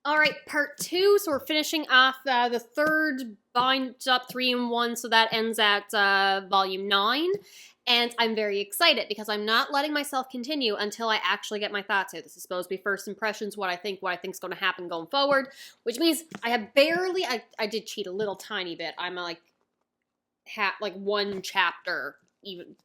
All right, part 2. So we're finishing off the third bind up 3-in-1, so that ends at volume 9. And I'm very excited because I'm not letting myself continue until I actually get my thoughts out. This is supposed to be first impressions, what I think is going to happen going forward, which means I have barely, I did cheat a little tiny bit. I'm like one chapter even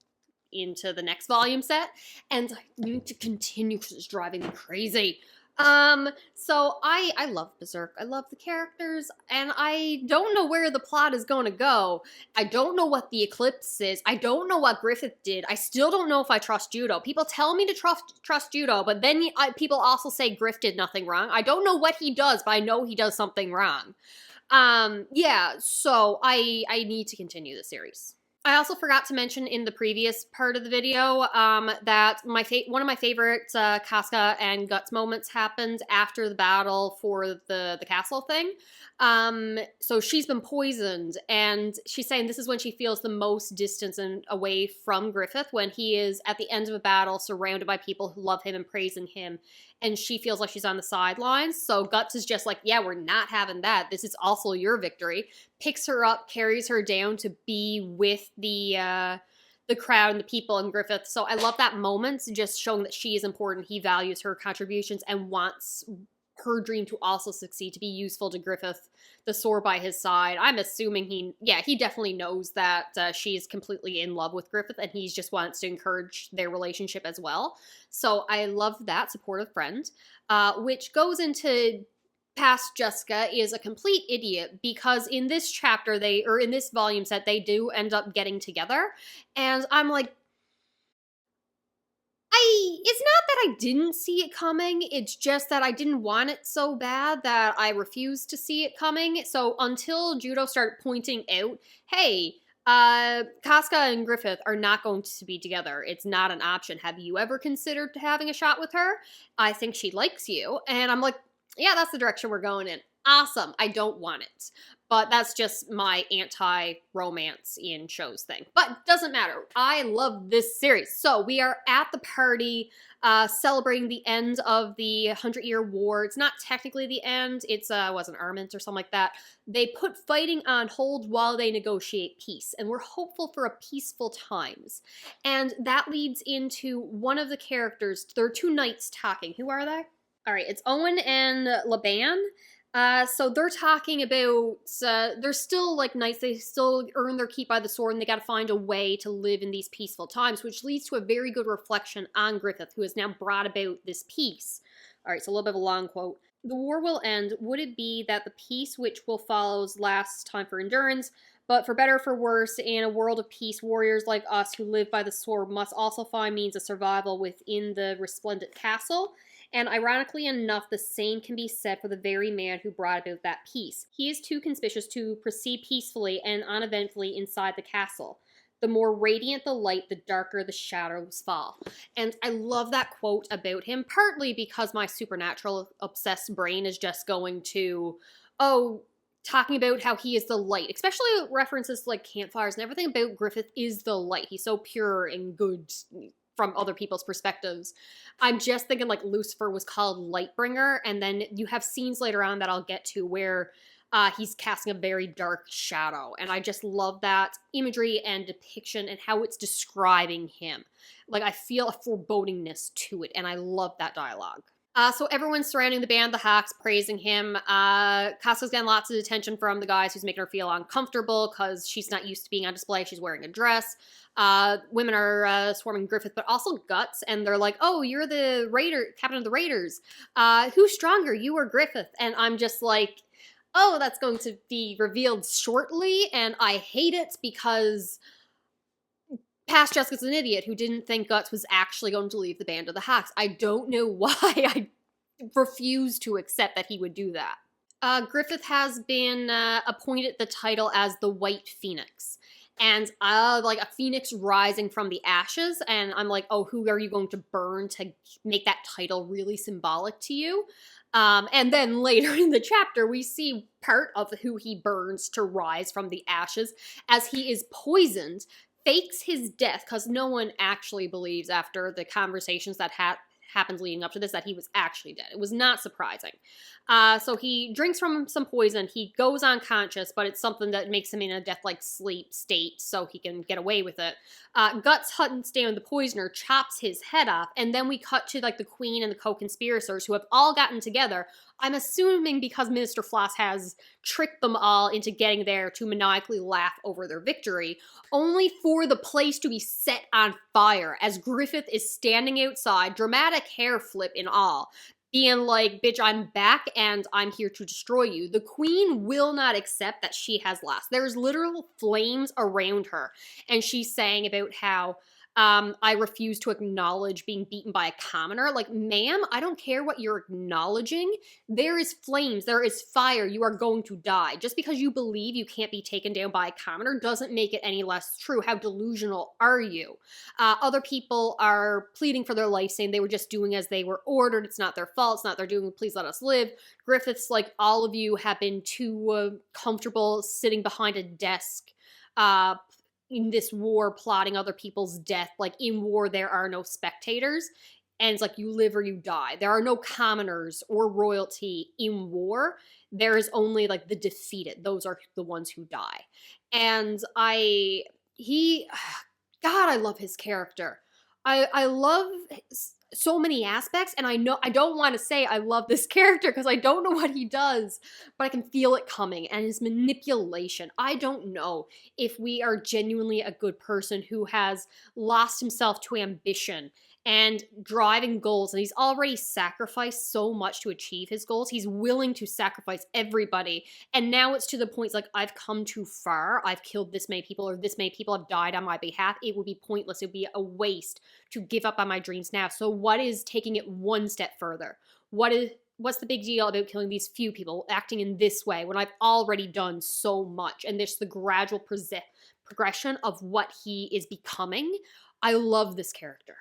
into the next volume set, and I need to continue because it's driving me crazy. So I love Berserk. I love the characters, and I don't know where the plot is going to go. I don't know what the eclipse is. I don't know what Griffith did. I still don't know if I trust JUDEAU. People tell me to trust JUDEAU, but then people also say Griff did nothing wrong. I don't know what he does, but I know he does something wrong. Yeah, so I need to continue the series. I also forgot to mention in the previous part of the video that one of my favorite Casca and Guts moments happened after the battle for the castle thing. So she's been poisoned, and she's saying this is when she feels the most distance and away from Griffith, when he is at the end of a battle surrounded by people who love him and praising him, and she feels like she's on the sidelines. So Guts is just like, yeah, we're not having that. This is also your victory. Picks her up, carries her down to be with the crowd and the people and Griffith. So I love that moment, just showing that she is important. He values her contributions and wants her dream to also succeed, to be useful to Griffith, the sword by his side. I'm assuming he definitely knows that she's completely in love with Griffith, and he just wants to encourage their relationship as well. So I love that supportive friend, which goes into past Jessica is a complete idiot, because in this chapter in this volume set, they do end up getting together, and I'm like, it's not that I didn't see it coming, it's just that I didn't want it so bad that I refused to see it coming. So until JUDEAU started pointing out, hey, Casca and Griffith are not going to be together. It's not an option. Have you ever considered having a shot with her? I think she likes you. And I'm like, yeah, that's the direction we're going in. Awesome. I don't want it. But that's just my anti-romance in shows thing. But doesn't matter. I love this series. So we are at the party celebrating the end of the 100-Year War. It's not technically the end. It's was an armament or something like that. They put fighting on hold while they negotiate peace. And we're hopeful for a peaceful times. And that leads into one of the characters. There are two knights talking. Who are they? All right, it's Owen and Laban. So they're talking about, they're still like knights, they still earn their keep by the sword, and they gotta find a way to live in these peaceful times, which leads to a very good reflection on Griffith, who has now brought about this peace. Alright, so a little bit of a long quote. The war will end. Would it be that the peace which will follows lasts time for endurance? But for better or for worse, in a world of peace, warriors like us who live by the sword must also find means of survival within the resplendent castle. And ironically enough, the same can be said for the very man who brought about that peace. He is too conspicuous to proceed peacefully and uneventfully inside the castle. The more radiant the light, the darker the shadows fall. And I love that quote about him, partly because my supernatural obsessed brain is just going to, talking about how he is the light, especially references like campfires and everything about Griffith is the light. He's so pure and good from other people's perspectives. I'm just thinking like Lucifer was called Lightbringer, and then you have scenes later on that I'll get to where he's casting a very dark shadow, and I just love that imagery and depiction and how it's describing him. Like, I feel a forebodingness to it, and I love that dialogue. So everyone's surrounding the band, the Hawks, praising him. Casca's getting lots of attention from the guys, who's making her feel uncomfortable because she's not used to being on display. She's wearing a dress. Women are swarming Griffith, but also Guts, and they're like, oh, you're the captain of the Raiders. Who's stronger, you or Griffith? And I'm just like, oh, that's going to be revealed shortly, and I hate it because past Jessica's an idiot who didn't think Guts was actually going to leave the band of the Hawks. I don't know why I refuse to accept that he would do that. Griffith has been appointed the title as the White Phoenix. And like a phoenix rising from the ashes, and I'm like, oh, who are you going to burn to make that title really symbolic to you? And then later in the chapter, we see part of who he burns to rise from the ashes as he is poisoned, fakes his death, because no one actually believes after the conversations that happened leading up to this, that he was actually dead. It was not surprising. So he drinks from some poison. He goes unconscious, but it's something that makes him in a death-like sleep state so he can get away with it. Guts hunts down the poisoner, chops his head off, and then we cut to like the queen and the co-conspirators who have all gotten together. I'm assuming because Minister Floss has tricked them all into getting there to maniacally laugh over their victory, only for the place to be set on fire as Griffith is standing outside, dramatic hair flip and all, being like, bitch, I'm back and I'm here to destroy you. The queen will not accept that she has lost. There's literal flames around her. And she's saying about how I refuse to acknowledge being beaten by a commoner. Like, ma'am, I don't care what you're acknowledging. There is flames. There is fire. You are going to die. Just because you believe you can't be taken down by a commoner doesn't make it any less true. How delusional are you? Other people are pleading for their life, saying they were just doing as they were ordered. It's not their fault. It's not their doing. Please let us live. Griffith's like, all of you have been too comfortable sitting behind a desk, in this war, plotting other people's death. Like, in war, there are no spectators. And it's like, you live or you die. There are no commoners or royalty in war. There is only, like, the defeated. Those are the ones who die. And God, I love his character. I love so many aspects, and I don't want to say I love this character because I don't know what he does, but I can feel it coming, and his manipulation. I don't know if we are genuinely a good person who has lost himself to ambition and driving goals, and he's already sacrificed so much to achieve his goals. He's willing to sacrifice everybody, and now it's to the point, it's like, I've come too far, I've killed this many people, or this many people have died on my behalf. It would be pointless, it would be a waste to give up on my dreams now. So what is taking it one step further? What's the big deal about killing these few people, acting in this way, when I've already done so much? And there's the gradual progression of what he is becoming. I love this character.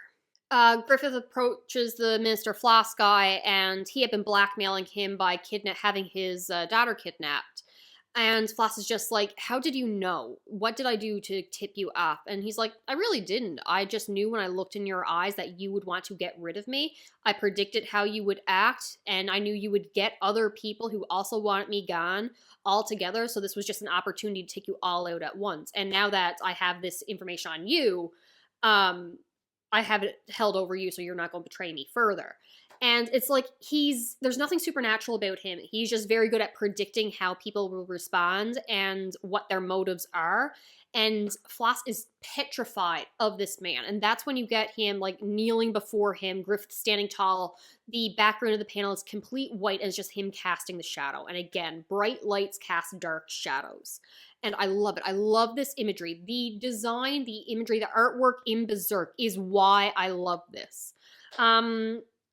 Griffith approaches the Minister Floss guy, and he had been blackmailing him by having his daughter kidnapped. And Floss is just like, how did you know? What did I do to tip you off? And he's like, I really didn't. I just knew when I looked in your eyes that you would want to get rid of me. I predicted how you would act, and I knew you would get other people who also wanted me gone all together. So this was just an opportunity to take you all out at once. And now that I have this information on you, I have it held over you, so you're not going to betray me further. And it's like, there's nothing supernatural about him. He's just very good at predicting how people will respond and what their motives are. And Floss is petrified of this man. And that's when you get him, like, kneeling before him, Griffith standing tall. The background of the panel is complete white, and it's just him casting the shadow. And again, bright lights cast dark shadows. And I love it. I love this imagery. The design, the imagery, the artwork in Berserk is why I love this.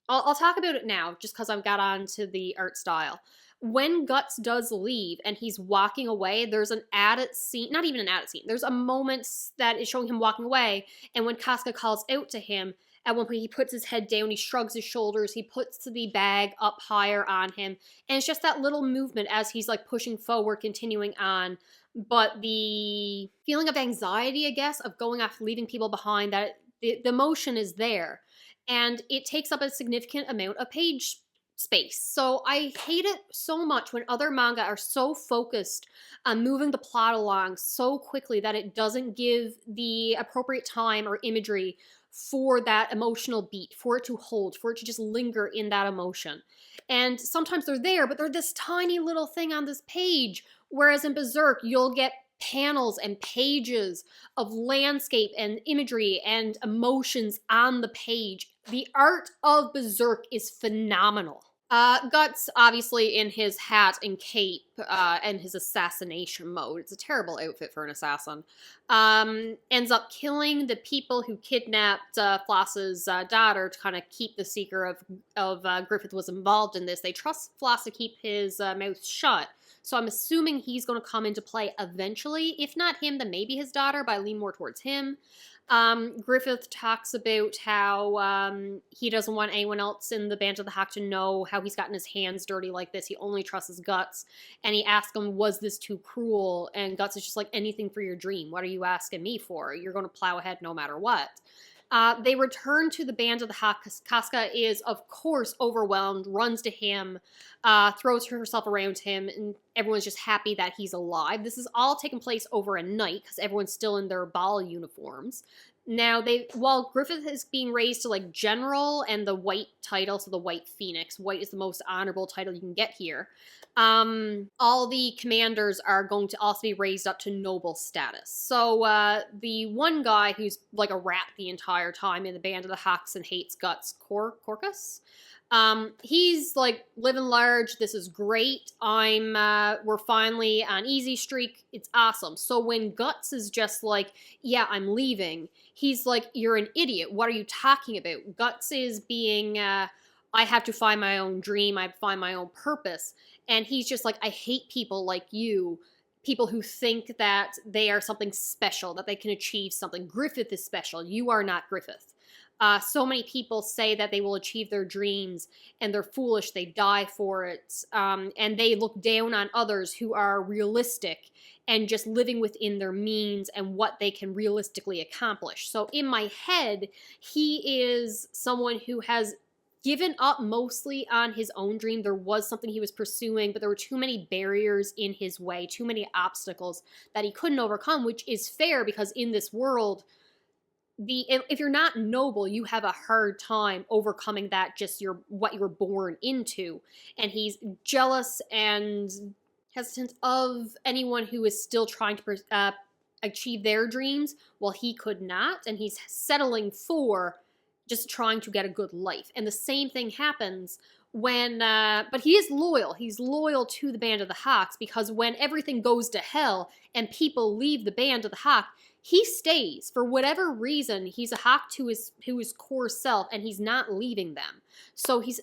I'll talk about it now, just because I've got on to the art style. When Guts does leave and he's walking away, there's an added scene, not even an added scene, there's a moment that is showing him walking away, and when Casca calls out to him, at one point he puts his head down, he shrugs his shoulders, he puts the bag up higher on him, and it's just that little movement as he's like pushing forward, continuing on. But the feeling of anxiety, I guess, of going off, leaving people behind, that the emotion is there. And it takes up a significant amount of page space. So I hate it so much when other manga are so focused on moving the plot along so quickly that it doesn't give the appropriate time or imagery for that emotional beat, for it to hold, for it to just linger in that emotion. And sometimes they're there, but they're this tiny little thing on this page. Whereas in Berserk, you'll get panels and pages of landscape and imagery and emotions on the page. The art of Berserk is phenomenal. Guts, obviously, in his hat and cape and his assassination mode. It's a terrible outfit for an assassin. Ends up killing the people who kidnapped Floss's daughter to kind of keep the secret of Griffith was involved in this. They trust Floss to keep his mouth shut. So I'm assuming he's going to come into play eventually. If not him, then maybe his daughter, but I lean more towards him. Griffith talks about how he doesn't want anyone else in the Band of the Hawk to know how he's gotten his hands dirty like this. He only trusts his Guts. And he asks him, was this too cruel? And Guts is just like, anything for your dream. What are you asking me for? You're going to plow ahead no matter what. They return to the band of the Hawk because Casca is, of course, overwhelmed, runs to him, throws herself around him, and everyone's just happy that he's alive. This is all taking place over a night because everyone's still in their ball uniforms. Now, while Griffith is being raised to like general and the white title, so the White Phoenix, white is the most honorable title you can get here. All the commanders are going to also be raised up to noble status. So the one guy who's like a rat the entire time in the band of the Hawks and hates guts, corkus. He's like living large. This is great. We're finally on easy streak. It's awesome. So when Guts is just like, yeah, I'm leaving, he's like, you're an idiot. What are you talking about? Guts is being, I have to find my own dream. I have to find my own purpose. And he's just like, I hate people like you. People who think that they are something special, that they can achieve something. Griffith is special. You are not Griffith. So many people say that they will achieve their dreams and they're foolish, they die for it, and they look down on others who are realistic and just living within their means and what they can realistically accomplish. So in my head, he is someone who has given up mostly on his own dream. There was something he was pursuing, but there were too many barriers in his way, too many obstacles that he couldn't overcome, which is fair because in this world, if you're not noble, you have a hard time overcoming that, just what you're born into. And he's jealous and hesitant of anyone who is still trying to achieve their dreams while he could not, and he's settling for just trying to get a good life. And the same thing happens when, but he is loyal. He's loyal to the Band of the Hawks because when everything goes to hell and people leave the Band of the Hawk, he stays. For whatever reason, he's a Hawk to his core self, and he's not leaving them. So he's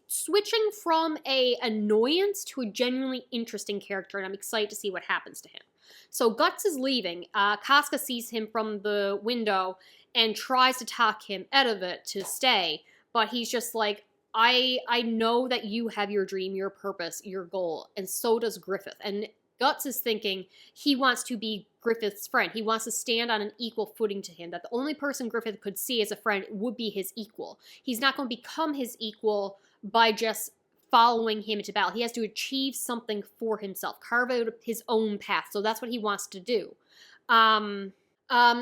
switching from a annoyance to a genuinely interesting character, and I'm excited to see what happens to him. So Guts is leaving. Casca sees him from the window and tries to talk him out of it to stay, but he's just like, I know that you have your dream, your purpose, your goal, and so does Griffith. And Guts is thinking he wants to be Griffith's friend. He wants to stand on an equal footing to him, that the only person Griffith could see as a friend would be his equal. He's not going to become his equal by just following him into battle. He has to achieve something for himself, carve out his own path. So that's what he wants to do.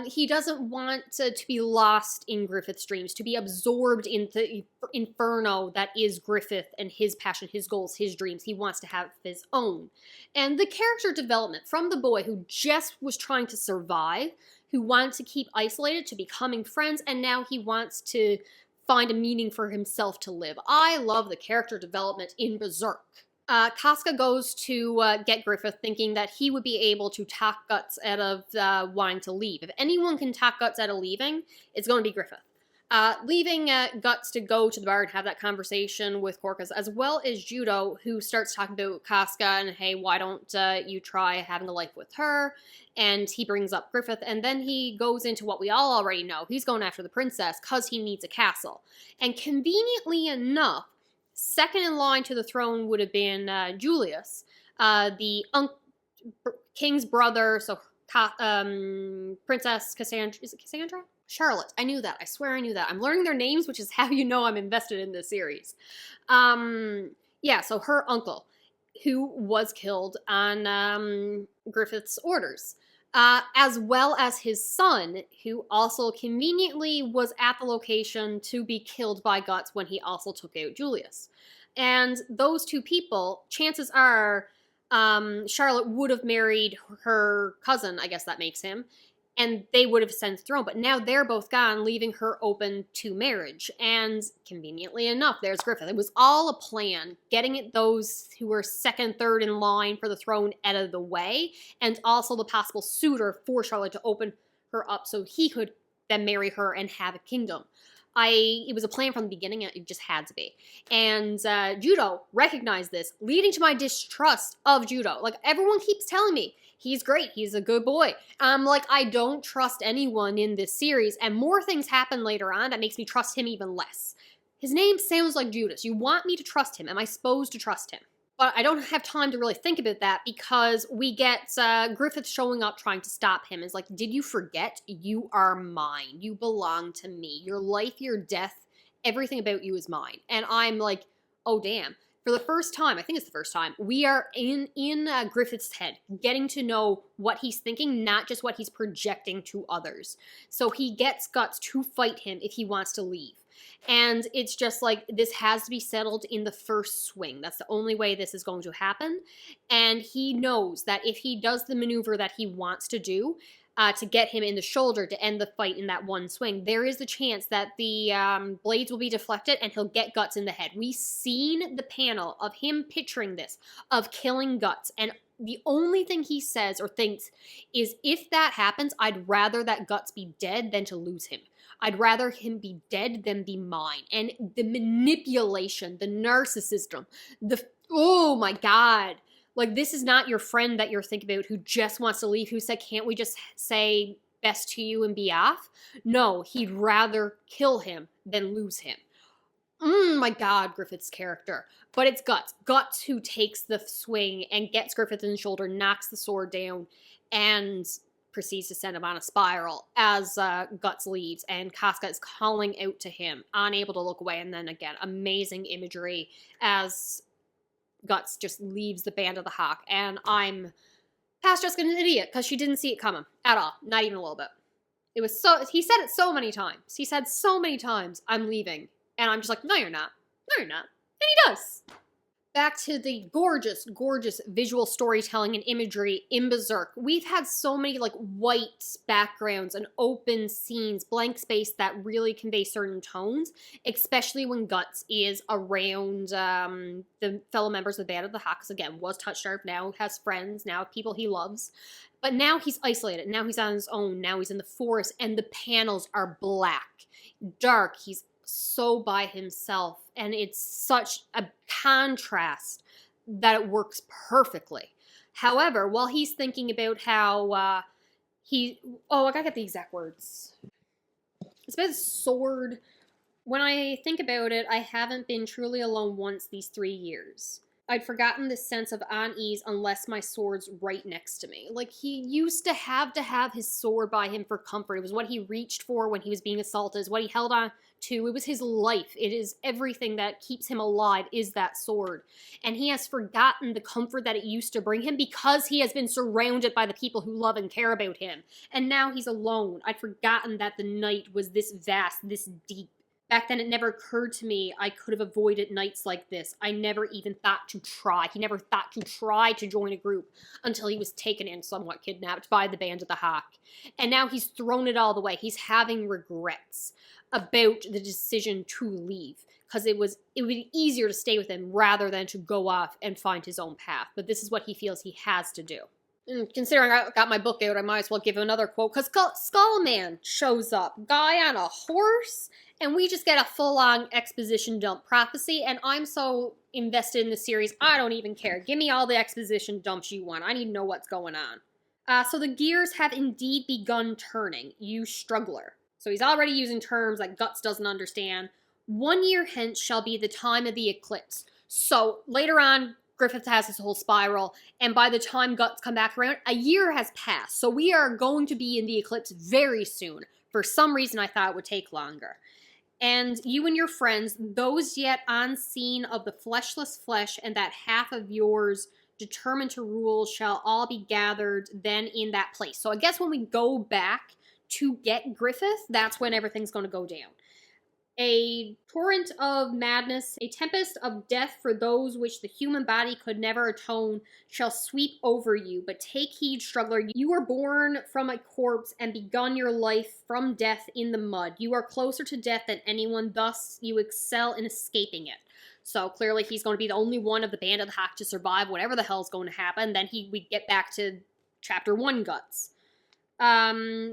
He doesn't want to be lost in Griffith's dreams, to be absorbed in the inferno that is Griffith and his passion, his goals, his dreams. He wants to have his own. And the character development from the boy who just was trying to survive, who wanted to keep isolated, to becoming friends, and now he wants to find a meaning for himself to live. I love the character development in Berserk. Casca goes to get Griffith, thinking that he would be able to talk Guts out of wanting to leave. If anyone can talk Guts out of leaving, it's going to be Griffith. Leaving Guts to go to the bar and have that conversation with corkus, as well as JUDEAU, who starts talking about Casca and, hey, why don't you try having a life with her? And he brings up Griffith, and then he goes into what we all already know. He's going after the princess because he needs a castle. And conveniently enough, second in line to the throne would have been Julius, the king's brother, so Princess Cassandra. Is it Cassandra? Charlotte. I knew that. I swear I knew that. I'm learning their names, which is how you know I'm invested in this series. Yeah, so her uncle, who was killed on Griffith's orders. As well as his son, who also conveniently was at the location to be killed by Guts when he also took out Julius. And those two people, chances are, Charlotte would have married her cousin, I guess that makes him, and they would have ascended the throne. But now they're both gone, leaving her open to marriage. And conveniently enough, there's Griffith. It was all a plan, getting those who were second, third in line for the throne out of the way, and also the possible suitor for Charlotte to open her up so he could then marry her and have a kingdom. It was a plan from the beginning, it just had to be. And JUDEAU recognized this, leading to my distrust of JUDEAU. Like, everyone keeps telling me, he's great, he's a good boy. Like, I don't trust anyone in this series, and more things happen later on that makes me trust him even less. His name sounds like Judas. You want me to trust him. Am I supposed to trust him? But I don't have time to really think about that because we get Griffith showing up trying to stop him. It's like, did you forget? You are mine. You belong to me. Your life, your death, everything about you is mine. And I'm like, oh damn. For the first time, I think it's the first time, we are in Griffith's head, getting to know what he's thinking, not just what he's projecting to others. So he gets Guts to fight him if he wants to leave. And it's just like, this has to be settled in the first swing. That's the only way this is going to happen. And he knows that if he does the maneuver that he wants to do, to get him in the shoulder to end the fight in that one swing, there is the chance that the blades will be deflected and he'll get Guts in the head. We've seen the panel of him picturing this, of killing Guts, and the only thing he says or thinks is, if that happens, I'd rather that Guts be dead than to lose him. I'd rather him be dead than be mine. And the manipulation, the narcissism, oh my God. Like, this is not your friend that you're thinking about who just wants to leave, who said, can't we just say best to you and be off? No, he'd rather kill him than lose him. My God, Griffith's character. But it's Guts. Guts who takes the swing and gets Griffith in the shoulder, knocks the sword down, and proceeds to send him on a spiral as Guts leaves. And Casca is calling out to him, unable to look away. And then again, amazing imagery as Guts just leaves the Band of the Hawk, and I'm past just an idiot because she didn't see it coming at all, not even a little bit. It was he said it so many times. He said so many times, I'm leaving, and I'm just like, no, you're not. No, you're not. And he does. Back to the gorgeous, gorgeous visual storytelling and imagery in Berserk. We've had so many like white backgrounds and open scenes, blank space that really convey certain tones, especially when Guts is around the fellow members of the Band of the Hawk. Because again, was touch-starved, now has friends, now people he loves. But now he's isolated, now he's on his own, now he's in the forest, and the panels are black, dark, he's so by himself, and it's such a contrast that it works perfectly. However, while he's thinking about how I gotta get the exact words. It's about his sword. When I think about it, I haven't been truly alone once these 3 years. I'd forgotten this sense of unease unless my sword's right next to me. Like, he used to have his sword by him for comfort. It was what he reached for when he was being assaulted. It was what he held on to. It was his life. It is everything that keeps him alive is that sword. And he has forgotten the comfort that it used to bring him because he has been surrounded by the people who love and care about him. And now he's alone. I'd forgotten that the night was this vast, this deep. Back then, it never occurred to me I could have avoided nights like this. I never even thought to try. He never thought to try to join a group until he was taken and somewhat kidnapped by the Band of the Hawk. And now he's thrown it all away. He's having regrets about the decision to leave because it would be easier to stay with him rather than to go off and find his own path. But this is what he feels he has to do. And considering I got my book out, I might as well give another quote, because Skullman shows up, guy on a horse, and we just get a full-on exposition dump prophecy, and I'm so invested in the series, I don't even care. Give me all the exposition dumps you want. I need to know what's going on. So the gears have indeed begun turning, you struggler. So he's already using terms that Guts doesn't understand. 1 year hence shall be the time of the eclipse. So later on, Griffith has this whole spiral, and by the time Guts come back around, a year has passed. So we are going to be in the eclipse very soon. For some reason, I thought it would take longer. And you and your friends, those yet unseen of the fleshless flesh, and that half of yours determined to rule, shall all be gathered then in that place. So I guess when we go back to get Griffith, that's when everything's going to go down. A torrent of madness, a tempest of death for those which the human body could never atone, shall sweep over you. But take heed, struggler, you were born from a corpse and begun your life from death in the mud. You are closer to death than anyone, thus you excel in escaping it. So clearly he's going to be the only one of the Band of the Hawk to survive whatever the hell's going to happen. Then we get back to Chapter 1 Guts.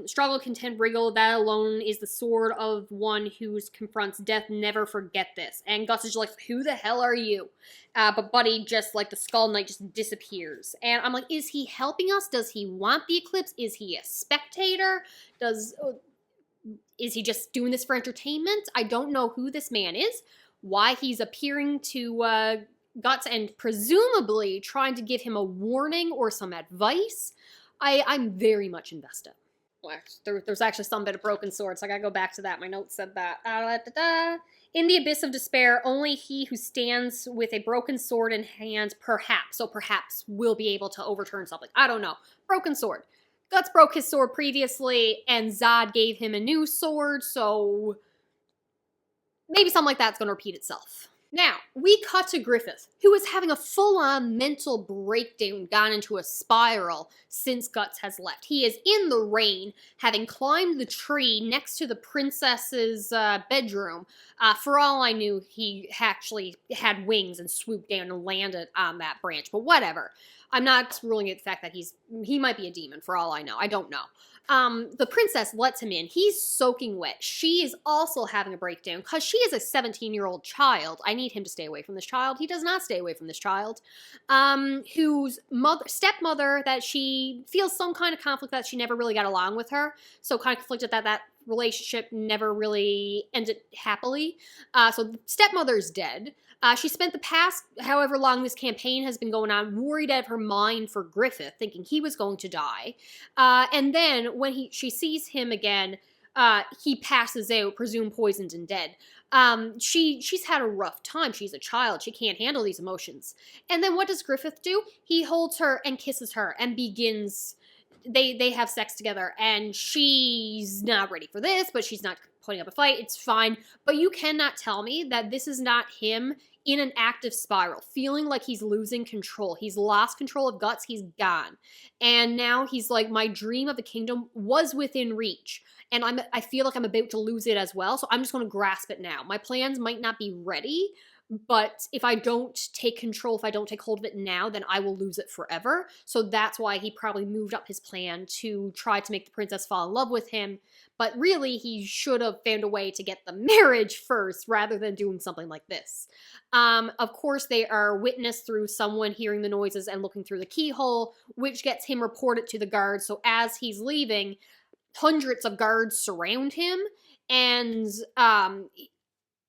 Struggle, contend, wriggle, that alone is the sword of one who confronts death, never forget this. And Guts is just like, who the hell are you? But Buddy, just like the Skull Knight, just disappears. And I'm like, is he helping us? Does he want the eclipse? Is he a spectator? Is he just doing this for entertainment? I don't know who this man is, why he's appearing to Guts and presumably trying to give him a warning or some advice. I'm very much invested. There's actually some bit of broken sword, so I gotta go back to that. My notes said that. In the abyss of despair, only he who stands with a broken sword in hand, perhaps will be able to overturn something. I don't know. Broken sword. Guts broke his sword previously, and Zod gave him a new sword, so maybe something like that's going to repeat itself. Now, we cut to Griffith, who is having a full-on mental breakdown, gone into a spiral since Guts has left. He is in the rain, having climbed the tree next to the princess's bedroom. For all I knew, he actually had wings and swooped down and landed on that branch, but whatever. I'm not ruling out the fact that he might be a demon, for all I know. I don't know. The princess lets him in. He's soaking wet. She is also having a breakdown because she is a 17-year-old child. I need him to stay away from this child. He does not stay away from this child. Whose stepmother, that she feels some kind of conflict that she never really got along with her. So kind of conflicted that relationship never really ended happily. So the stepmother's dead. She spent the past, however long this campaign has been going on, worried out of her mind for Griffith, thinking he was going to die. And then when she sees him again, he passes out, presumed poisoned and dead. She's had a rough time. She's a child. She can't handle these emotions. And then what does Griffith do? He holds her and kisses her and begins... They have sex together, and she's not ready for this, but she's not putting up a fight. It's fine. But you cannot tell me that this is not him in an active spiral, feeling like he's losing control. He's lost control of Guts. He's gone. And now he's like, my dream of the kingdom was within reach. And I feel like I'm about to lose it as well, so I'm just going to grasp it now. My plans might not be ready, but if I don't take control, if I don't take hold of it now, then I will lose it forever. So that's why he probably moved up his plan to try to make the princess fall in love with him. But really, he should have found a way to get the marriage first rather than doing something like this. Of course, they are witnessed through someone hearing the noises and looking through the keyhole, which gets him reported to the guards. So as he's leaving, hundreds of guards surround him, and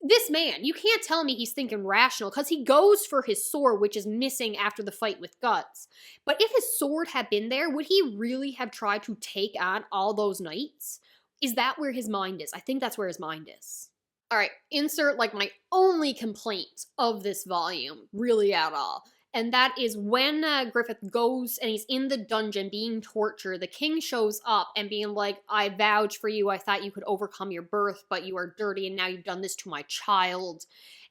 this man, you can't tell me he's thinking rational, because he goes for his sword, which is missing after the fight with Guts. But if his sword had been there, would he really have tried to take on all those knights? Is that where his mind is? I think that's where his mind is. All right, insert like my only complaint of this volume, really at all. And that is when Griffith goes and he's in the dungeon being tortured, the king shows up and being like, I vouch for you, I thought you could overcome your birth, but you are dirty and now you've done this to my child.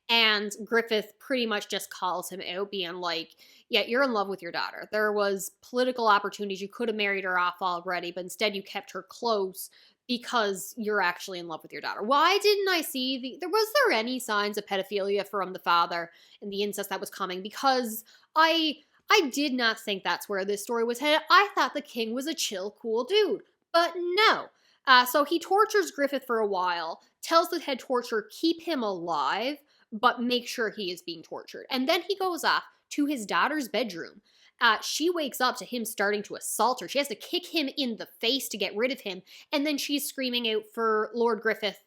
And Griffith pretty much just calls him out, being like, yeah, you're in love with your daughter. There was political opportunities, you could have married her off already, but instead you kept her close because you're actually in love with your daughter. Why didn't I see was there any signs of pedophilia from the father and the incest that was coming? Because I did not think that's where this story was headed. I thought the king was a chill, cool dude. But no. So he tortures Griffith for a while, tells the head torturer, keep him alive, but make sure he is being tortured. And then he goes off to his daughter's bedroom. She wakes up to him starting to assault her. She has to kick him in the face to get rid of him. And then she's screaming out for Lord Griffith,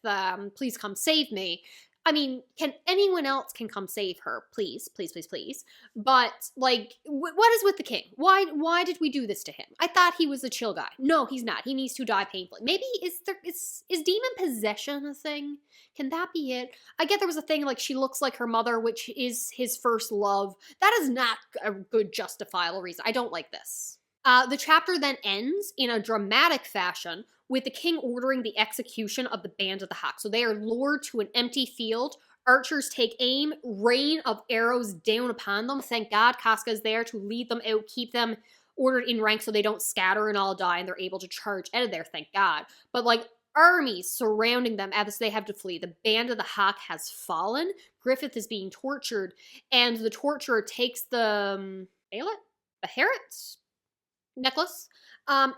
please come save me. I mean, anyone else can come save her, please, please, please, please. But, like, what is with the king? Why did we do this to him? I thought he was a chill guy. No, he's not. He needs to die painfully. Maybe, is demon possession a thing? Can that be it? I get there was a thing, like, she looks like her mother, which is his first love. That is not a good justifiable reason. I don't like this. The chapter then ends in a dramatic fashion with the king ordering the execution of the band of the Hawk. So they are lured to an empty field. Archers take aim, rain of arrows down upon them. Thank God Casca is there to lead them out, keep them ordered in rank so they don't scatter and all die, and they're able to charge out of there, thank God. But like armies surrounding them as they have to flee. The band of the Hawk has fallen. Griffith is being tortured, and the torturer takes the Beharit necklace,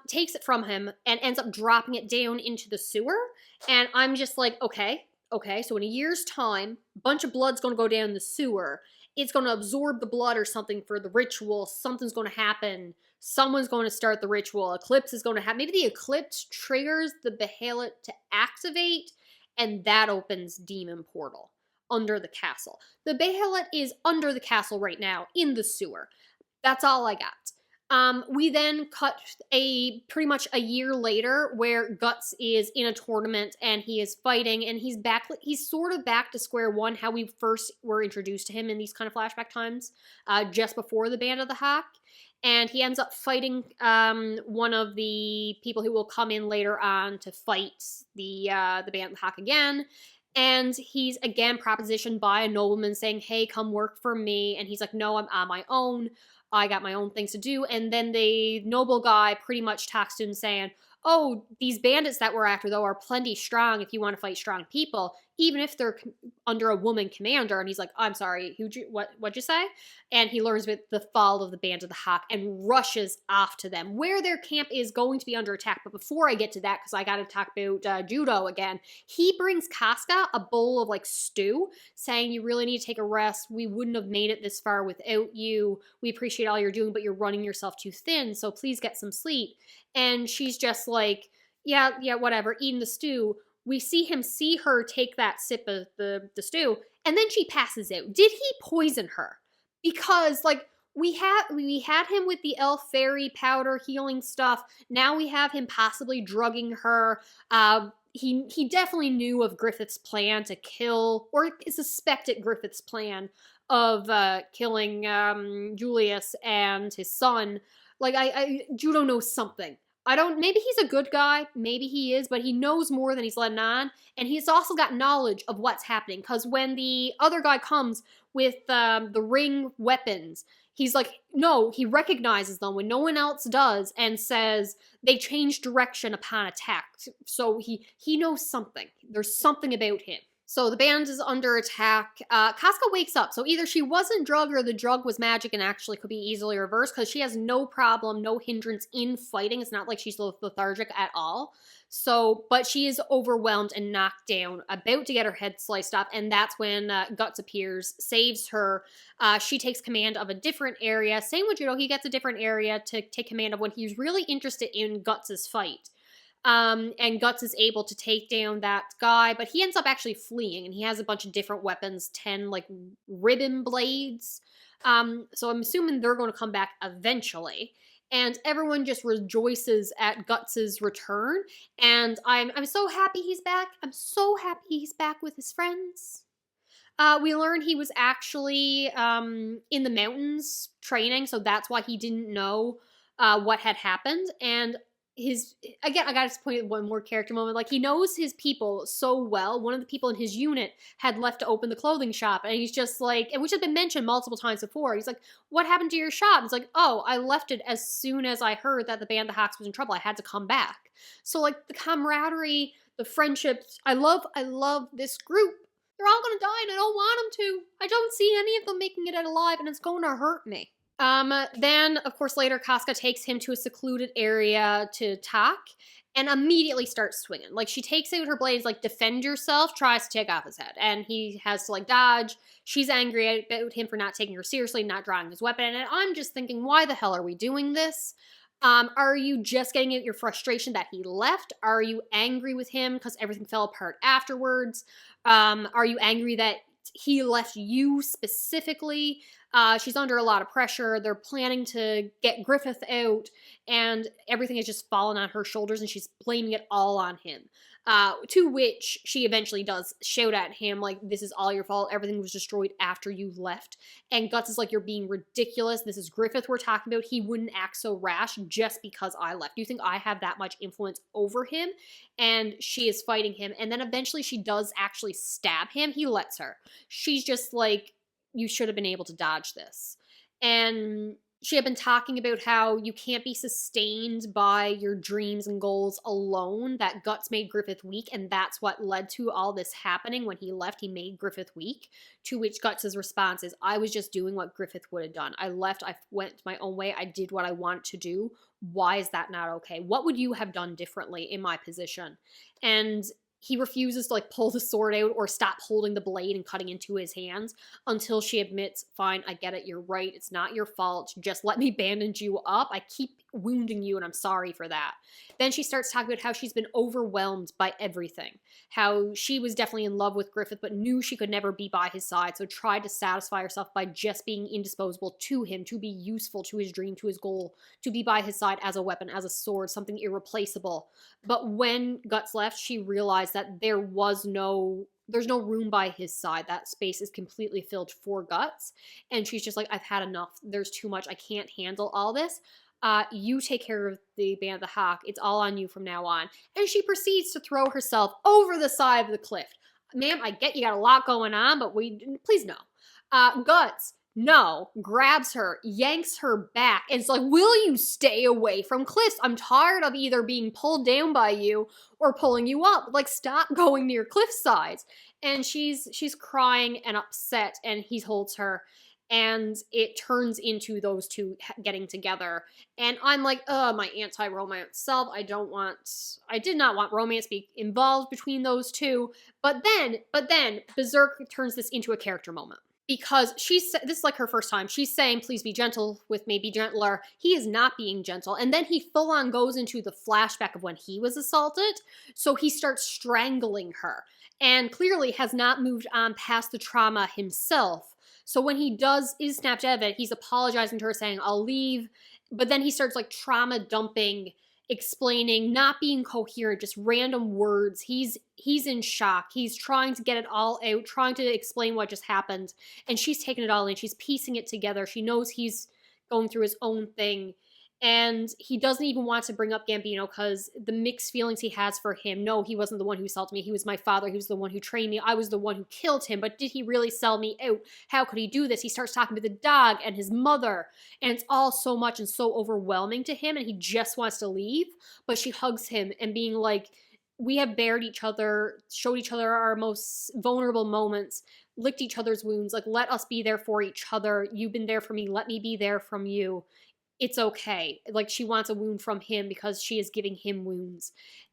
takes it from him and ends up dropping it down into the sewer. And I'm just like, okay, so in a year's time, a bunch of blood's going to go down the sewer. It's going to absorb the blood or something for the ritual. Something's going to happen. Someone's going to start the ritual. Eclipse is going to happen. Maybe the eclipse triggers the Behalit to activate, and that opens Demon Portal. under the castle. The Behelit is under the castle right now in the sewer. That's all I got. We then cut pretty much a year later where Guts is in a tournament and he is fighting and he's sort of back to square one, how we first were introduced to him in these kind of flashback times, just before the Band of the Hawk. And he ends up fighting one of the people who will come in later on to fight the Band of the Hawk again. And he's again propositioned by a nobleman saying, hey, come work for me. And he's like, no, I'm on my own. I got my own things to do. And then the noble guy pretty much talks to him saying, oh, these bandits that we're after, though, are plenty strong if you want to fight strong people, even if they're under a woman commander. And he's like, I'm sorry, what'd you say? And he learns with the fall of the Band of the Hawk and rushes off to them, where their camp is going to be under attack. But before I get to that, because I got to talk about JUDEAU again, he brings Casca a bowl of, like, stew, saying, you really need to take a rest. We wouldn't have made it this far without you. We appreciate all you're doing, but you're running yourself too thin, so please get some sleep. And she's just like, yeah, whatever, eating the stew. We see her take that sip of the stew, and then she passes out. Did he poison her? Because, like, we had him with the elf fairy powder healing stuff. Now we have him possibly drugging her. He definitely knew of Griffith's plan to kill, or suspected Griffith's plan of killing Julius and his son. Like, JUDEAU knows something. Maybe he's a good guy, maybe he is, but he knows more than he's letting on, and he's also got knowledge of what's happening, because when the other guy comes with the ring weapons, he's like, no, he recognizes them when no one else does, and says they change direction upon attack, so he knows something. There's something about him. So the band is under attack. Casca wakes up. So either she wasn't drugged or the drug was magic and actually could be easily reversed, because she has no problem, no hindrance in fighting. It's not like she's lethargic at all. So, but she is overwhelmed and knocked down, about to get her head sliced off, and that's when Guts appears, saves her. She takes command of a different area. Same with JUDEAU, he gets a different area to take command of when he's really interested in Guts' fight. And Guts is able to take down that guy, but he ends up actually fleeing, and he has a bunch of different weapons, 10, like, ribbon blades. So I'm assuming they're going to come back eventually. And everyone just rejoices at Guts' return, and I'm so happy he's back. I'm so happy he's back with his friends. We learn he was actually in the mountains training, so that's why he didn't know what had happened. And again, I gotta point out one more character moment. Like, he knows his people so well. One of the people in his unit had left to open the clothing shop, and he's just like, and which has been mentioned multiple times before. He's like, what happened to your shop? It's like, oh, I left it as soon as I heard that the Band of Hawks was in trouble. I had to come back. So, like, the camaraderie, the friendships, I love this group. They're all gonna die, and I don't want them to. I don't see any of them making it out alive, and it's going to hurt me. Then, of course, later, Casca takes him to a secluded area to talk, and immediately starts swinging. Like, she takes out her blades, like, defend yourself, tries to take off his head, and he has to, like, dodge. She's angry about him for not taking her seriously, not drawing his weapon, and I'm just thinking, why the hell are we doing this? Are you just getting out your frustration that he left? Are you angry with him because everything fell apart afterwards? Are you angry that he left you specifically? She's under a lot of pressure. They're planning to get Griffith out, and everything has just fallen on her shoulders, and she's blaming it all on him. To which she eventually does shout at him, like, this is all your fault. Everything was destroyed after you left. And Guts is like, you're being ridiculous. This is Griffith we're talking about. He wouldn't act so rash just because I left. Do you think I have that much influence over him? And she is fighting him. And then eventually she does actually stab him. He lets her. She's just like, you should have been able to dodge this. And she had been talking about how you can't be sustained by your dreams and goals alone, that Guts made Griffith weak, and that's what led to all this happening. When he left, he made Griffith weak, to which Guts' response is, I was just doing what Griffith would have done. I left, I went my own way, I did what I wanted to do. Why is that not okay? What would you have done differently in my position? And he refuses to like pull the sword out or stop holding the blade and cutting into his hands until she admits, fine, I get it, you're right, it's not your fault, just let me bandage you up, I keep wounding you and I'm sorry for that. Then she starts talking about how she's been overwhelmed by everything, how she was definitely in love with Griffith but knew she could never be by his side, so tried to satisfy herself by just being indisposable to him, to be useful to his dream, to his goal, to be by his side as a weapon, as a sword, something irreplaceable. But when Guts left, she realized that there's no room by his side. That space is completely filled for Guts. And she's just like, I've had enough. There's too much. I can't handle all this. You take care of the Band of the Hawk. It's all on you from now on. And she proceeds to throw herself over the side of the cliff. Ma'am, I get you got a lot going on, but please no. Guts, no, grabs her, yanks her back, and it's like, will you stay away from cliffs? I'm tired of either being pulled down by you or pulling you up. Like, stop going near cliff sides. And she's crying and upset, and he holds her, and it turns into those two getting together. And I'm like, my anti-romance self, I did not want romance to be involved between those two. But then Berserk turns this into a character moment. Because this is like her first time. She's saying, please be gentle with me, be gentler. He is not being gentle. And then he full on goes into the flashback of when he was assaulted. So he starts strangling her and clearly has not moved on past the trauma himself. So when he is snapped out of it, he's apologizing to her saying, I'll leave. But then he starts like trauma dumping, explaining, not being coherent, just random words. He's in shock. He's trying to get it all out, trying to explain what just happened. And she's taking it all in. She's piecing it together. She knows he's going through his own thing. And he doesn't even want to bring up Gambino because the mixed feelings he has for him. No, he wasn't the one who assaulted me. He was my father. He was the one who trained me. I was the one who killed him. But did he really sell me out? How could he do this? He starts talking to the dog and his mother. And it's all so much and so overwhelming to him. And he just wants to leave. But she hugs him and being like, we have bared each other, showed each other our most vulnerable moments, licked each other's wounds. Like, let us be there for each other. You've been there for me. Let me be there from you. It's okay. Like, she wants a wound from him because she is giving him wounds.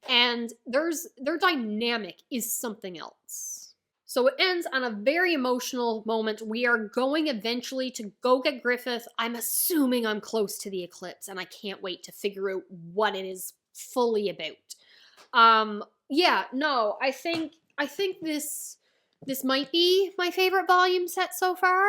And their dynamic is something else. So it ends on a very emotional moment. We are going eventually to go get Griffith. I'm assuming I'm close to the eclipse, and I can't wait to figure out what it is fully about. Yeah, no, I think this might be my favorite volume set so far.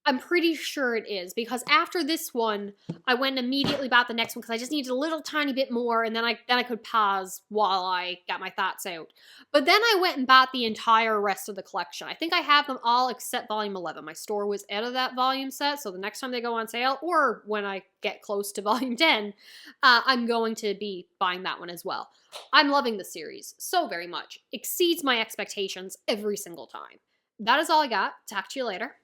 I'm pretty sure it is, because after this one, I went and immediately bought the next one because I just needed a little tiny bit more, and then I could pause while I got my thoughts out. But then I went and bought the entire rest of the collection. I think I have them all except volume 11. My store was out of that volume set, so the next time they go on sale, or when I get close to volume 10, I'm going to be buying that one as well. I'm loving the series so very much. Exceeds my expectations every single time. That is all I got. Talk to you later.